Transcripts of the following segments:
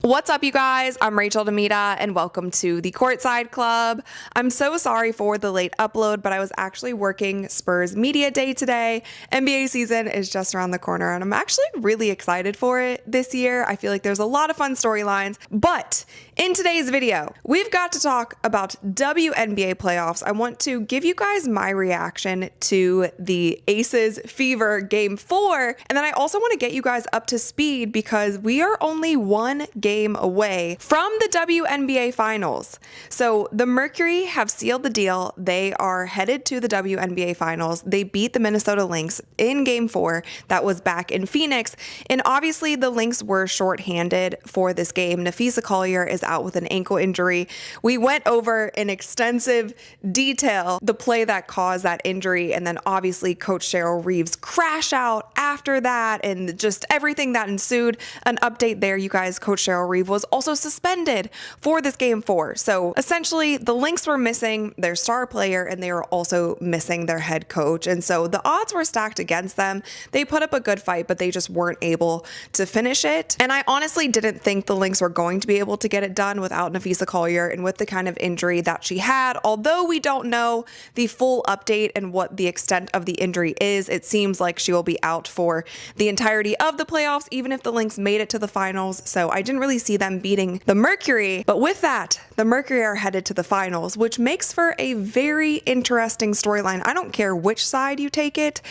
What's up, you guys? I'm Rachel DeMita, and welcome to the Courtside Club. I'm so sorry for the late upload, but I was actually working Spurs Media Day today. NBA season is just around the corner, and I'm actually really excited for it this year. I feel like there's a lot of fun storylines, but in today's video, we've got to talk about WNBA Playoffs. I want to give you guys my reaction to the Aces Fever Game 4, and then I also want to get you guys up to speed because we are only one game away from the WNBA Finals. So the Mercury have sealed the deal. They are headed to the WNBA Finals. They beat the Minnesota Lynx in Game 4. That was back in Phoenix. And obviously the Lynx were shorthanded for this game. Napheesa Collier is out with an ankle injury. We went over in extensive detail the play that caused that injury, and then obviously Coach Cheryl Reeve's crash out after that and just everything that ensued. An update there, you guys. Coach Cheryl Reeve was also suspended for this Game 4. So essentially the Lynx were missing their star player and they were also missing their head coach. And so the odds were stacked against them. They put up a good fight, but they just weren't able to finish it. And I honestly didn't think the Lynx were going to be able to get it done without Napheesa Collier and with the kind of injury that she had. Although we don't know the full update and what the extent of the injury is, it seems like she will be out for the entirety of the playoffs, even if the Lynx made it to the finals. So I didn't really see them beating the Mercury, but with that, the Mercury are headed to the finals, which makes for a very interesting storyline. I don't care which side you take it.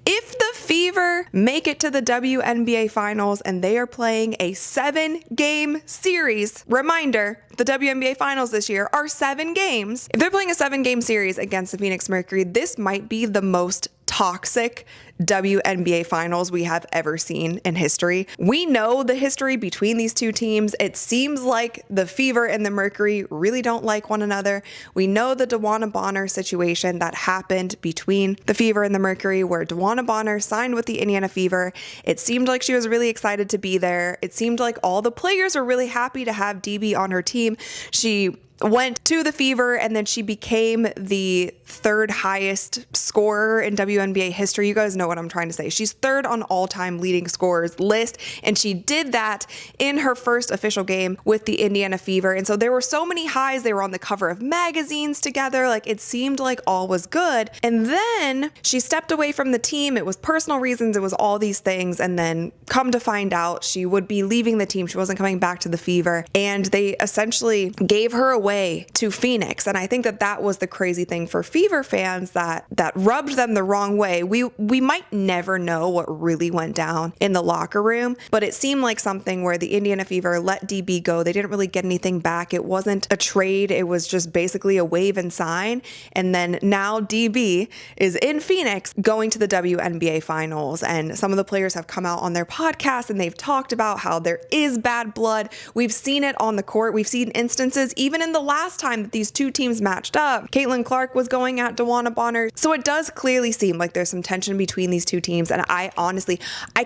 If the Fever make it to the WNBA Finals and they are playing a 7-game series, reminder, the WNBA Finals this year are 7 games. If they're playing a 7-game series against the Phoenix Mercury, this might be the most toxic WNBA Finals we have ever seen in history. We know the history between these two teams. It seems like the Fever and the Mercury really don't like one another. We know the DeWanna Bonner situation that happened between the Fever and the Mercury, where DeWanna Bonner signed with the Indiana Fever. It seemed like she was really excited to be there. It seemed like all the players were really happy to have DB on her team. She went to the Fever and then she became the 3rd highest scorer in WNBA history. You guys know what I'm trying to say. She's 3rd on all-time leading scorers list, and she did that in her first official game with the Indiana Fever. And so there were so many highs. They were on the cover of magazines together. Like, it seemed like all was good. And then she stepped away from the team. It was personal reasons. It was all these things. And then come to find out, she would be leaving the team. She wasn't coming back to the Fever. And they essentially gave her away to Phoenix. And I think that that was the crazy thing for Fever fans that rubbed them the wrong way. We might never know what really went down in the locker room, but it seemed like something where the Indiana Fever let DB go. They didn't really get anything back. It wasn't a trade. It was just basically a wave and sign. And then now DB is in Phoenix going to the WNBA Finals. And some of the players have come out on their podcast and they've talked about how there is bad blood. We've seen it on the court. We've seen instances even in the last time that these two teams matched up. Caitlin Clark was going at DeWanna Bonner. So it does clearly seem like there's some tension between these two teams. And I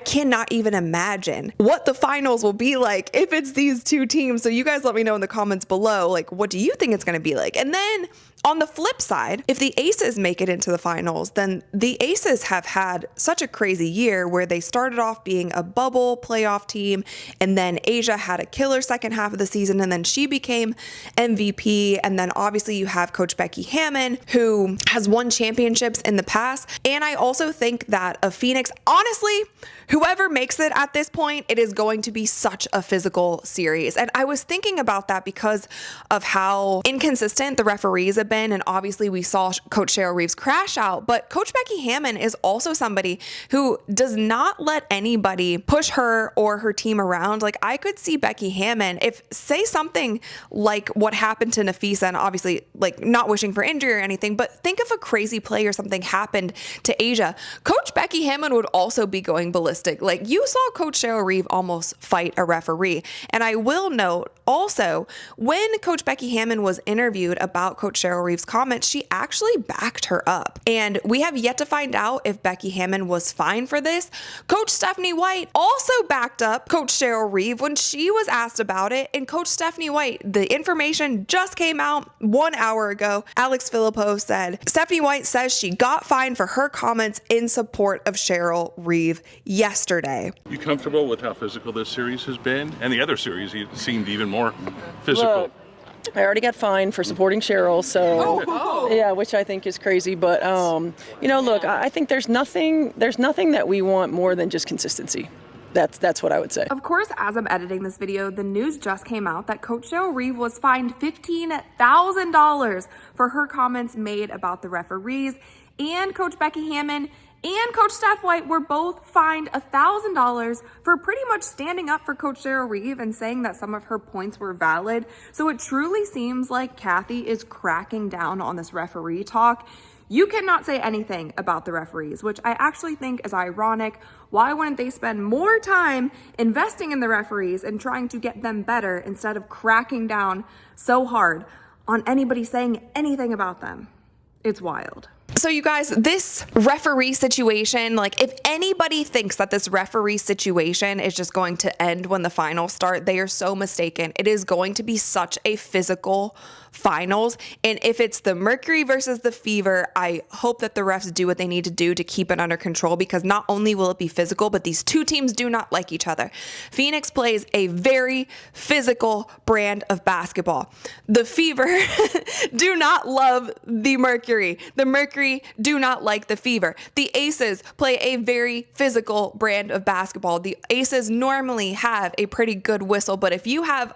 cannot even imagine what the finals will be like if it's these two teams. So you guys let me know in the comments below, like, what do you think it's going to be like? And then on the flip side, if the Aces make it into the finals, then the Aces have had such a crazy year where they started off being a bubble playoff team, and then Asia had a killer second half of the season, and then she became MVP. And then obviously you have Coach Becky Hammon, who has won championships in the past. And I also think that a Phoenix, honestly, whoever makes it at this point, it is going to be such a physical series. And I was thinking about that because of how inconsistent the referees have been. And obviously we saw Coach Cheryl Reeve's crash out, but Coach Becky Hammon is also somebody who does not let anybody push her or her team around. Like, I could see Becky Hammon, if say something like what happened to Napheesa, and obviously like not wishing for injury or anything, but think if a crazy play or something happened to Asia, Coach Becky Hammon would also be going ballistic. Like, you saw Coach Cheryl Reeve almost fight a referee. And I will note also, when Coach Becky Hammon was interviewed about Coach Cheryl Reeve's comments, she actually backed her up. And we have yet to find out if Becky Hammon was fined for this. Coach Stephanie White also backed up Coach Cheryl Reeve when she was asked about it. And Coach Stephanie White, the information just came out 1 hour ago. Alex Filippo said, Stephanie White says she got fined for her comments in support of Cheryl Reeve yesterday. You comfortable with how physical this series has been? And the other series seemed even more physical. Look, I already got fined for supporting Cheryl, so yeah, which I think is crazy. But look, I think there's nothing that we want more than just consistency. That's what I would say. Of course, as I'm editing this video, the news just came out that Coach Cheryl Reeve was fined $15,000 for her comments made about the referees, and Coach Becky Hammon and Coach Steph White were both fined $1,000 for pretty much standing up for Coach Cheryl Reeve and saying that some of her points were valid. So it truly seems like Kathy is cracking down on this referee talk. You cannot say anything about the referees, which I actually think is ironic. Why wouldn't they spend more time investing in the referees and trying to get them better instead of cracking down so hard on anybody saying anything about them? It's wild. So you guys, this referee situation, like if anybody thinks that this referee situation is just going to end when the finals start, they are so mistaken. It is going to be such a physical finals. And if it's the Mercury versus the Fever, I hope that the refs do what they need to do to keep it under control, because not only will it be physical, but these two teams do not like each other. Phoenix plays a very physical brand of basketball. The Fever do not love the Mercury. The Mercury do not like the Fever. The Aces play a very physical brand of basketball. The Aces normally have a pretty good whistle, but if you have,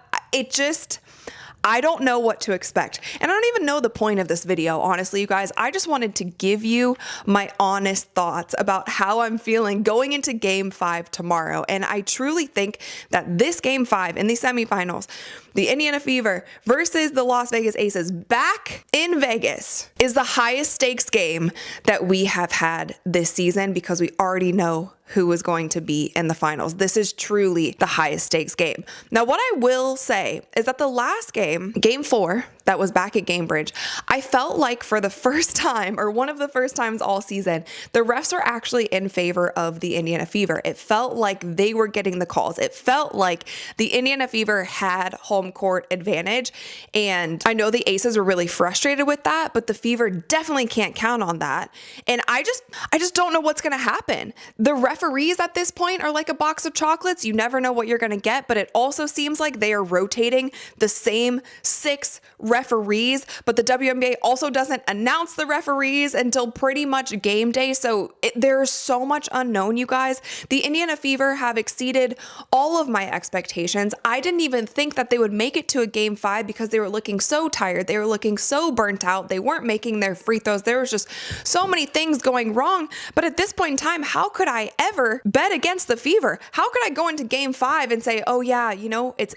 I don't know what to expect. And I don't even know the point of this video, honestly, you guys. I just wanted to give you my honest thoughts about how I'm feeling going into Game 5 tomorrow. And I truly think that this Game 5 in the semifinals, the Indiana Fever versus the Las Vegas Aces back in Vegas, is the highest stakes game that we have had this season, because we already know who is going to be in the finals. This is truly the highest stakes game. Now, what I will say is that the last game, Game 4, that was back at Gamebridge, I felt like for the first time, or one of the first times all season, the refs were actually in favor of the Indiana Fever. It felt like they were getting the calls. It felt like the Indiana Fever had home court advantage. And I know the Aces were really frustrated with that, but the Fever definitely can't count on that. And I just don't know what's going to happen. The referees at this point are like a box of chocolates. You never know what you're going to get, but it also seems like they are rotating the same 6 referees, but the WNBA also doesn't announce the referees until pretty much game day. So there's so much unknown, you guys. The Indiana Fever have exceeded all of my expectations. I didn't even think that they would make it to a Game 5 because they were looking so tired. They were looking so burnt out. They weren't making their free throws. There was just so many things going wrong. But at this point in time, how could I ever bet against the Fever? How could I go into Game 5 and say, oh yeah, it's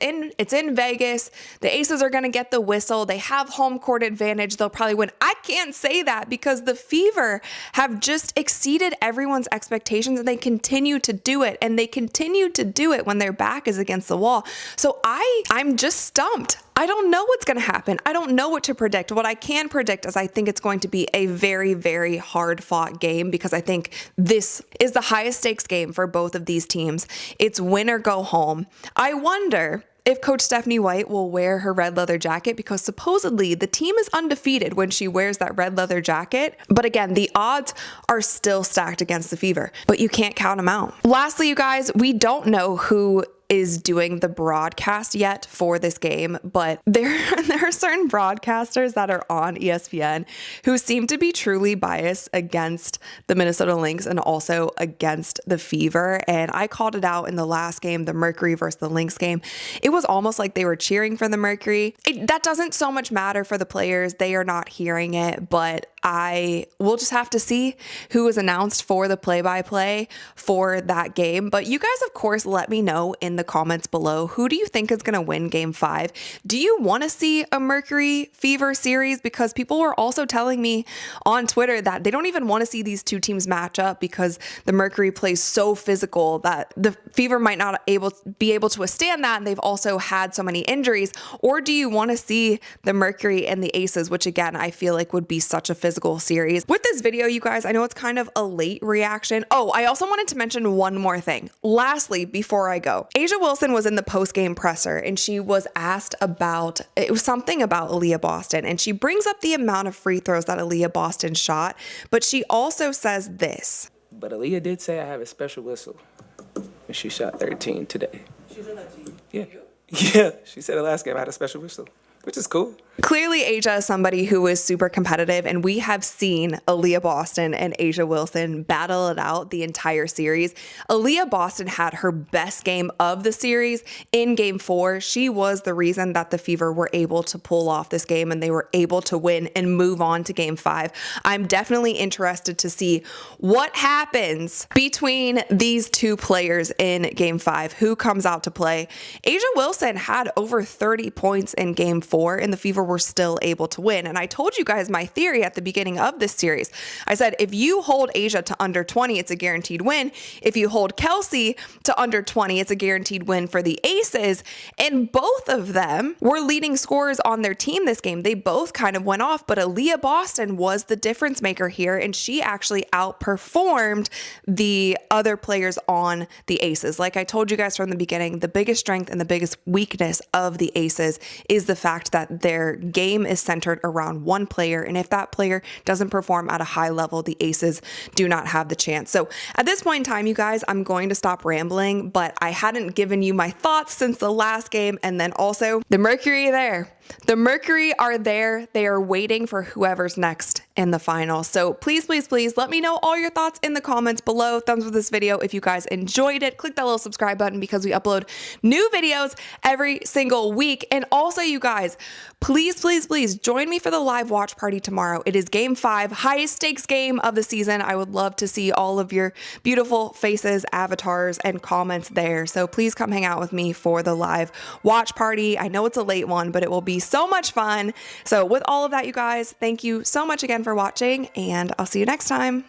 in Vegas. The Aces are going to get the whistle. They have home court advantage. They'll probably win. I can't say that, because the Fever have just exceeded everyone's expectations, and they continue to do it. And they continue to do it when their back is against the wall. So I'm just stumped. I don't know what's going to happen. I don't know what to predict. What I can predict is I think it's going to be a very, very hard fought game, because I think this is the highest stakes game for both of these teams. It's win or go home. I wonder if Coach Stephanie White will wear her red leather jacket, because supposedly the team is undefeated when she wears that red leather jacket. But again, the odds are still stacked against the Fever, but you can't count them out. Lastly, you guys, we don't know who is doing the broadcast yet for this game, but there are certain broadcasters that are on ESPN who seem to be truly biased against the Minnesota Lynx and also against the Fever. And I called it out in the last game, the Mercury versus the Lynx game. It was almost like they were cheering for the Mercury. That doesn't so much matter for the players. They are not hearing it, but we'll just have to see who was announced for the play-by-play for that game. But you guys, of course, let me know in the comments below, who do you think is going to win Game 5? Do you want to see a Mercury Fever series? Because people were also telling me on Twitter that they don't even want to see these two teams match up because the Mercury plays so physical that the Fever might not be able to withstand that, and they've also had so many injuries. Or do you want to see the Mercury and the Aces, which again, I feel like would be such a physical series. With this video, you guys, I know it's kind of a late reaction. Oh, I also wanted to mention one more thing. Lastly, before I go, A'ja Wilson was in the post-game presser and she was asked about, it was something about Aaliyah Boston, and she brings up the amount of free throws that Aaliyah Boston shot, but she also says this. But Aaliyah did say I have a special whistle, and she shot 13 today. She said that to you? Yeah. Yeah, she said the last game I had a special whistle, which is cool. Clearly, A'ja is somebody who is super competitive, and we have seen Aaliyah Boston and A'ja Wilson battle it out the entire series. Aaliyah Boston had her best game of the series in Game 4. She was the reason that the Fever were able to pull off this game and they were able to win and move on to Game 5. I'm definitely interested to see what happens between these two players in Game 5. Who comes out to play? A'ja Wilson had over 30 points in Game 4, and the Fever were still able to win. And I told you guys my theory at the beginning of this series. I said, if you hold A'ja to under 20, it's a guaranteed win. If you hold Kelsey to under 20, it's a guaranteed win for the Aces. And both of them were leading scorers on their team this game. They both kind of went off, but Aaliyah Boston was the difference maker here, and she actually outperformed the other players on the Aces. Like I told you guys from the beginning, the biggest strength and the biggest weakness of the Aces is the fact that their game is centered around one player, and if that player doesn't perform at a high level, the Aces do not have the chance. So at this point in time, you guys, I'm going to stop rambling, but I hadn't given you my thoughts since the last game, and then also the Mercury there. The Mercury are there. They are waiting for whoever's next in the finals. So please, please, please let me know all your thoughts in the comments below. Thumbs up this video if you guys enjoyed it. Click that little subscribe button because we upload new videos every single week. And also, you guys, please, please, please join me for the live watch party tomorrow. It is Game 5, highest stakes game of the season. I would love to see all of your beautiful faces, avatars, and comments there. So please come hang out with me for the live watch party. I know it's a late one, but it will be so much fun. So with all of that, you guys, thank you so much again for watching, and I'll see you next time.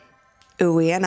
Ooh, and